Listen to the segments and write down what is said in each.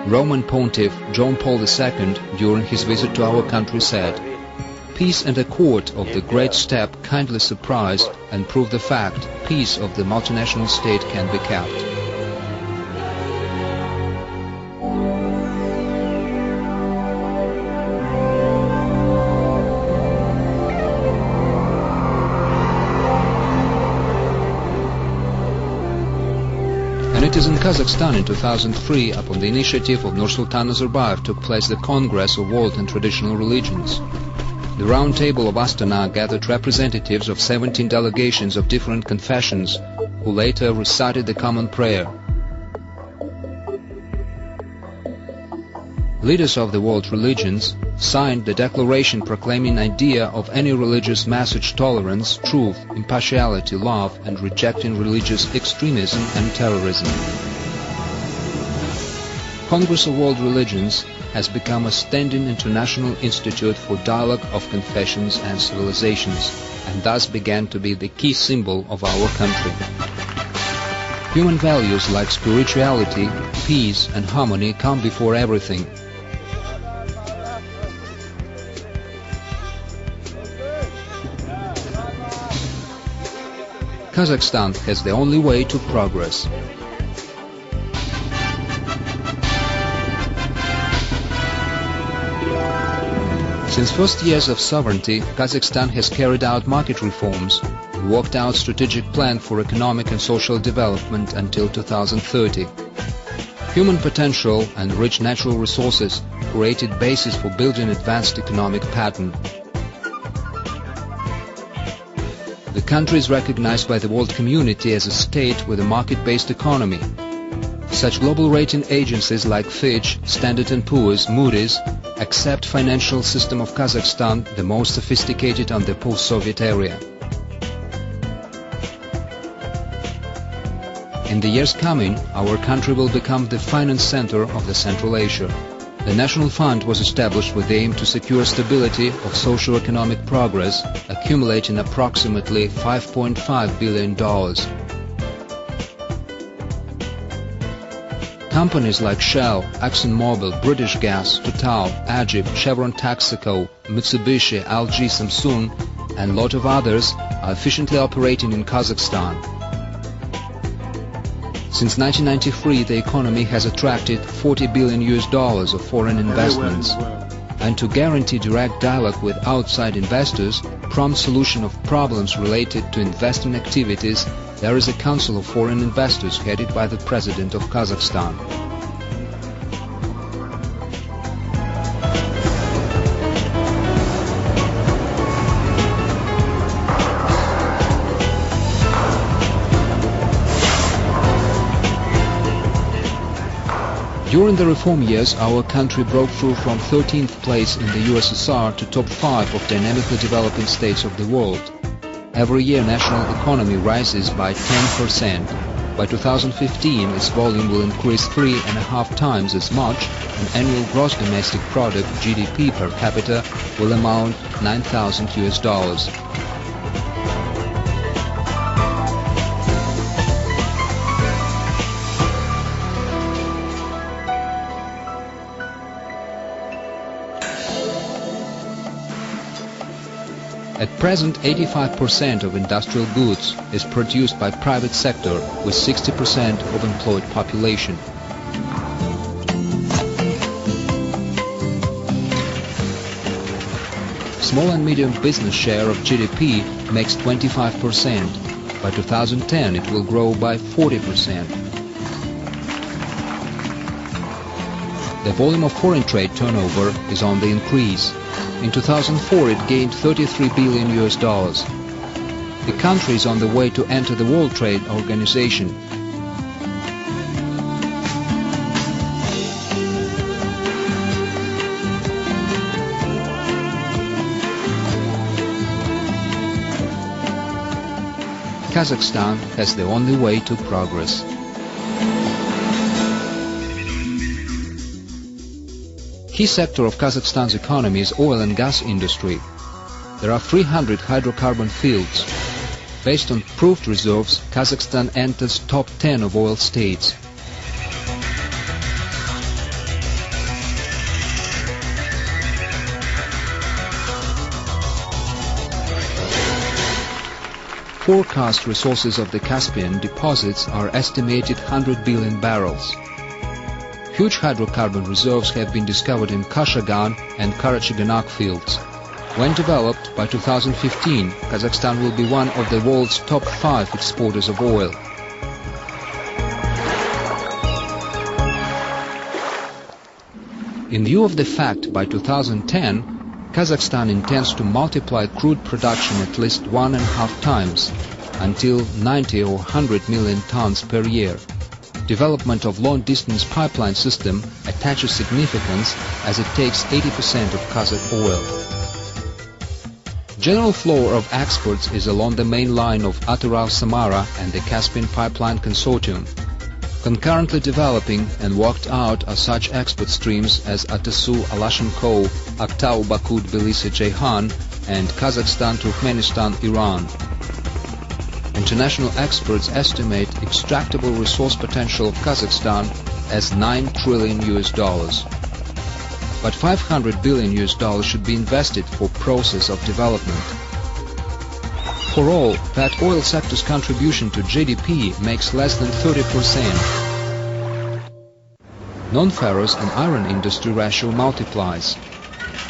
Roman Pontiff John Paul II, during his visit to our country, said, "Peace and accord of the great steppe kindly surprised and prove the fact peace of the multinational state can be kept." And it is in Kazakhstan in 2003, upon the initiative of Nursultan Nazarbayev, took place the Congress of World and Traditional Religions. The Round Table of Astana gathered representatives of 17 delegations of different confessions, who later recited the common prayer. Leaders of the world religions signed the declaration proclaiming idea of any religious message tolerance, truth, impartiality, love, and rejecting religious extremism and terrorism. Congress of World Religions has become a standing international institute for dialogue of confessions and civilizations, and thus began to be the key symbol of our country. Human values like spirituality, peace, and harmony come before everything. Kazakhstan has the only way to progress. Since first years of sovereignty, Kazakhstan has carried out market reforms and worked out strategic plan for economic and social development until 2030. Human potential and rich natural resources created basis for building advanced economic pattern. The country is recognized by the world community as a state with a market-based economy. Such global rating agencies like Fitch, Standard & Poor's, Moody's accept financial system of Kazakhstan, the most sophisticated on the post-Soviet area. In the years coming, our country will become the finance center of the Central Asia. The National Fund was established with the aim to secure stability of socio-economic progress, accumulating approximately $5.5 billion. Companies like Shell, ExxonMobil, British Gas, Total, Agip, Chevron Texaco, Mitsubishi, LG, Samsung, and a lot of others are efficiently operating in Kazakhstan. Since 1993, the economy has attracted $40 billion of foreign investments. And to guarantee direct dialogue with outside investors, prompt solution of problems related to investment activities, there is a Council of Foreign Investors headed by the President of Kazakhstan. During the reform years, our country broke through from 13th place in the USSR to top 5 of dynamically developing states of the world. Every year national economy rises by 10%. By 2015, its volume will increase 3.5 times as much, and annual gross domestic product (GDP) per capita will amount $9,000. At present, 85% of industrial goods is produced by private sector, with 60% of employed population. Small and medium business share of GDP makes 25%. By 2010, it will grow by 40%. The volume of foreign trade turnover is on the increase. In 2004, it gained $33 billion. The country is on the way to enter the World Trade Organization. Kazakhstan has the only way to progress. Key sector of Kazakhstan's economy is oil and gas industry. There are 300 hydrocarbon fields. Based on proved reserves, Kazakhstan enters top 10 of oil states. forecast resources of the Caspian deposits are estimated 100 billion barrels. Huge hydrocarbon reserves have been discovered in Kashagan and Karachaganak fields. When developed by 2015, Kazakhstan will be one of the world's top 5 exporters of oil. In view of the fact by 2010, Kazakhstan intends to multiply crude production at least 1.5 times, until 90 or 100 million tons per year. Development of long-distance pipeline system attaches significance as it takes 80% of Kazakh oil. General flow of exports is along the main line of Ataral-Samara and the Caspian Pipeline Consortium. Concurrently developing and worked out are such export streams as Atasu-Alashenko, Aktau-Baku-Tbilisi-Ceyhan and Kazakhstan-Turkmenistan-Iran. International experts estimate extractable resource potential of Kazakhstan as $9 trillion. But $500 billion should be invested for process of development. For all, that oil sector's contribution to GDP makes less than 30%. Non-ferrous and iron industry ratio multiplies.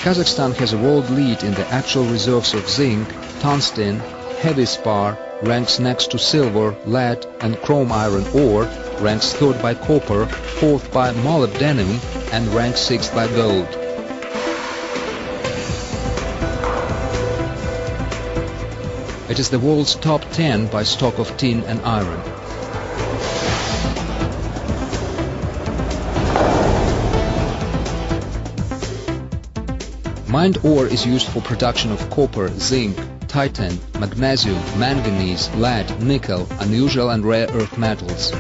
Kazakhstan has a world lead in the actual reserves of zinc, tungsten, heavy spar, ranks next to silver, lead and chrome iron ore, ranks 3rd by copper, 4th by molybdenum and ranks 6th by gold. It is the world's top 10 by stock of tin and iron. Mined ore is used for production of copper, zinc, titan, magnesium, manganese, lead, nickel, unusual and rare earth metals.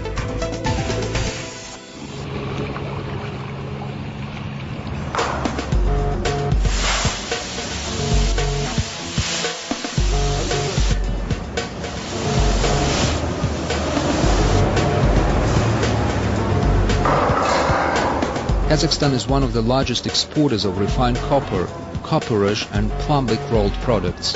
Kazakhstan is one of the largest exporters of refined copper, copperush and plumbic rolled products.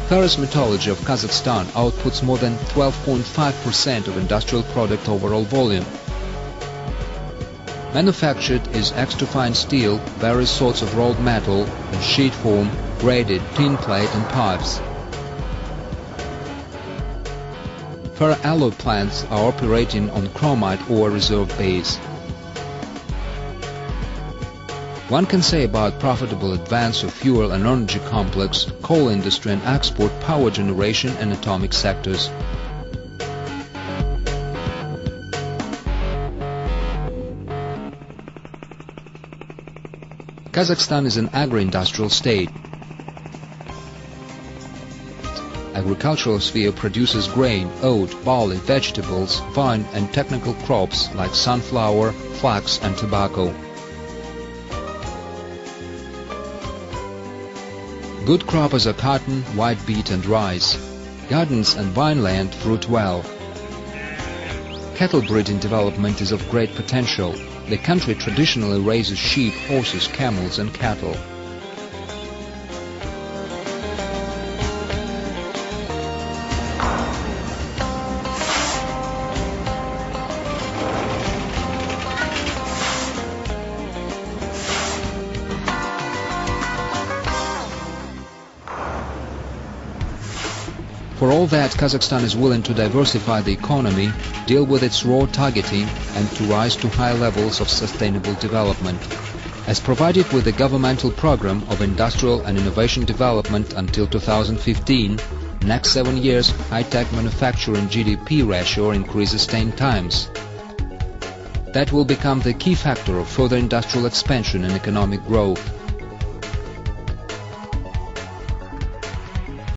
Ferrous metallurgy of Kazakhstan outputs more than 12.5% of industrial product overall volume. Manufactured is extra fine steel, various sorts of rolled metal, and sheet foam, braided, tin plate and pipes. Ferroalloy plants are operating on chromite ore reserve base. One can say about profitable advance of fuel and energy complex, coal industry and export, power generation and atomic sectors. Kazakhstan is an agri-industrial state. Agricultural sphere produces grain, oat, barley, vegetables, vine and technical crops like sunflower, flax and tobacco. Good croppers are cotton, white beet and rice. Gardens and vineland fruit well. Cattle breeding development is of great potential. The country traditionally raises sheep, horses, camels and cattle. For all that, Kazakhstan is willing to diversify the economy, deal with its raw targeting, and to rise to high levels of sustainable development. As provided with the governmental program of industrial and innovation development until 2015, next 7 years high-tech manufacturing GDP ratio increases 10 times. That will become the key factor of further industrial expansion and economic growth.